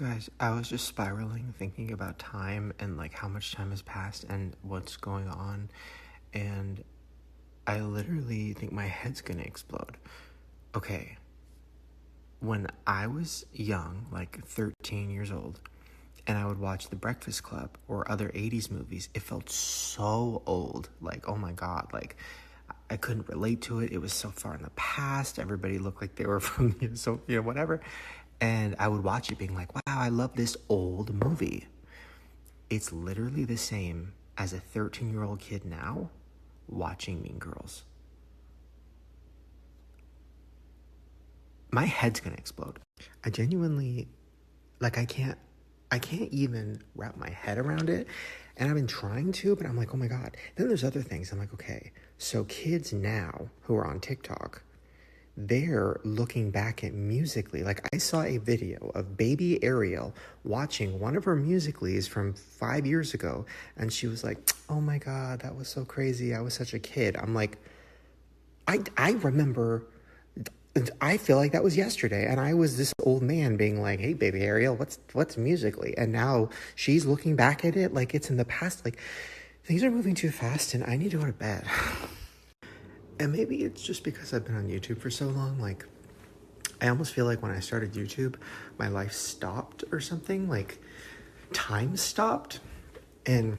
Guys, I was just spiraling thinking about time and like how much time has passed and what's going on, and I literally think my head's gonna explode. Okay, when I was young, like 13 years old, and I would watch The Breakfast Club or other 80s movies, it felt so old. Like, oh my God, like I couldn't relate to it. It was so far in the past. Everybody looked like they were from whatever. And I would watch it being like, wow, I love this old movie. It's literally the same as a 13-year-old kid now watching Mean Girls. My head's gonna explode. I genuinely, like, I can't even wrap my head around it. And I've been trying to, but I'm like, oh my God. Then there's other things. I'm like, okay, so kids now who are on TikTok, they're looking back at Musical.ly. Like, I saw a video of baby Ariel watching one of her Musical.lys from 5 years ago, and she was like, oh my God, that was so crazy. I was such a kid. I'm like, I remember, I feel like that was yesterday, and I was this old man being like, hey, baby Ariel, what's Musical.ly? And now she's looking back at it like it's in the past. Like, things are moving too fast, and I need to go to bed. And maybe it's just because I've been on YouTube for so long. Like, I almost feel like when I started YouTube, my life stopped or something. Like, time stopped. And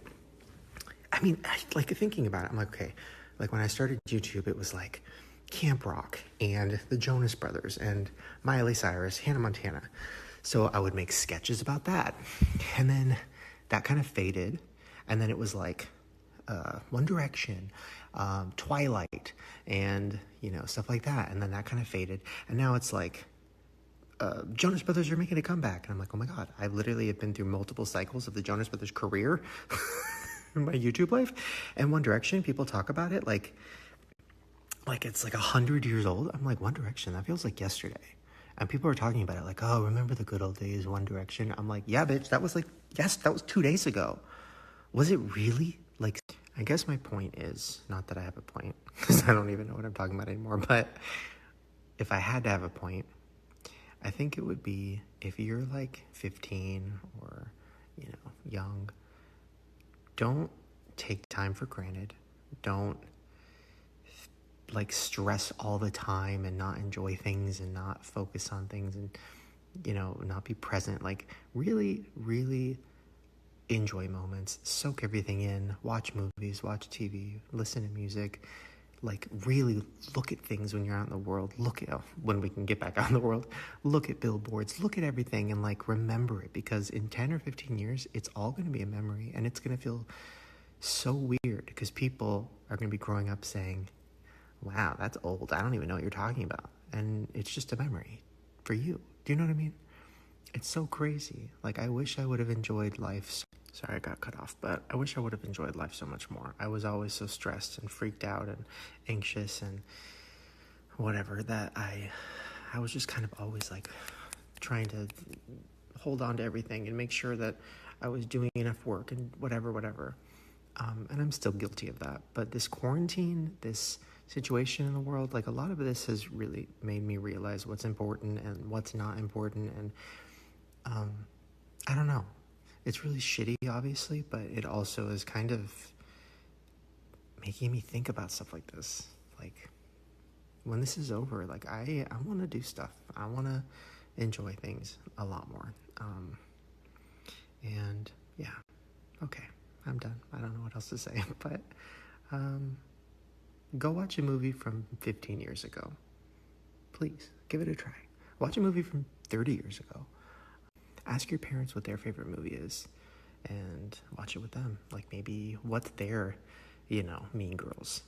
I mean, like, thinking about it, I'm like, okay, like when I started YouTube, it was like Camp Rock and the Jonas Brothers and Miley Cyrus, Hannah Montana. So I would make sketches about that. And then that kind of faded. And then it was like One Direction, Twilight, and stuff like that. And then that kind of faded, and now it's like Jonas Brothers are making a comeback, and I'm like, oh my God, I literally have been through multiple cycles of the Jonas Brothers career in my YouTube life. And One Direction, people talk about it like it's like 100 years old. I'm like, One Direction, that feels like yesterday. And people are talking about it like, oh, remember the good old days, One Direction. I'm like, yeah, bitch, that was 2 days ago. Was it really? Like, I guess my point is, not that I have a point, because I don't even know what I'm talking about anymore, but if I had to have a point, I think it would be if you're like 15 or, young, don't take time for granted. Don't like stress all the time and not enjoy things and not focus on things and, not be present. Like, really, really enjoy moments, soak everything in, watch movies, watch TV, listen to music, like really look at things when you're out in the world, when we can get back out in the world, look at billboards, look at everything and like remember it, because in 10 or 15 years, it's all going to be a memory, and it's going to feel so weird because people are going to be growing up saying, wow, that's old. I don't even know what you're talking about. And it's just a memory for you. Do you know what I mean? It's so crazy. Like, I wish I would have enjoyed life. Sorry, I got cut off, but I wish I would have enjoyed life so much more. I was always so stressed and freaked out and anxious and whatever that I was just kind of always like trying to hold on to everything and make sure that I was doing enough work and whatever. And I'm still guilty of that. But this quarantine, this situation in the world, like a lot of this has really made me realize what's important and what's not important. And I don't know. It's really shitty, obviously, but it also is kind of making me think about stuff like this. Like, when this is over, like, I want to do stuff. I want to enjoy things a lot more. And, yeah. Okay, I'm done. I don't know what else to say, but go watch a movie from 15 years ago. Please, give it a try. Watch a movie from 30 years ago. Ask your parents what their favorite movie is and watch it with them. Like, maybe what's their, Mean Girls,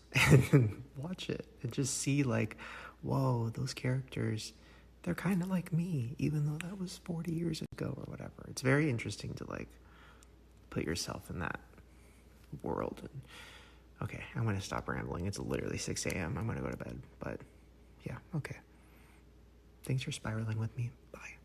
and watch it and just see like, whoa, those characters, they're kind of like me, even though that was 40 years ago or whatever. It's very interesting to like put yourself in that world. And okay, I'm going to stop rambling. It's literally 6 a.m. I'm going to go to bed, but yeah, okay. Thanks for spiraling with me. Bye.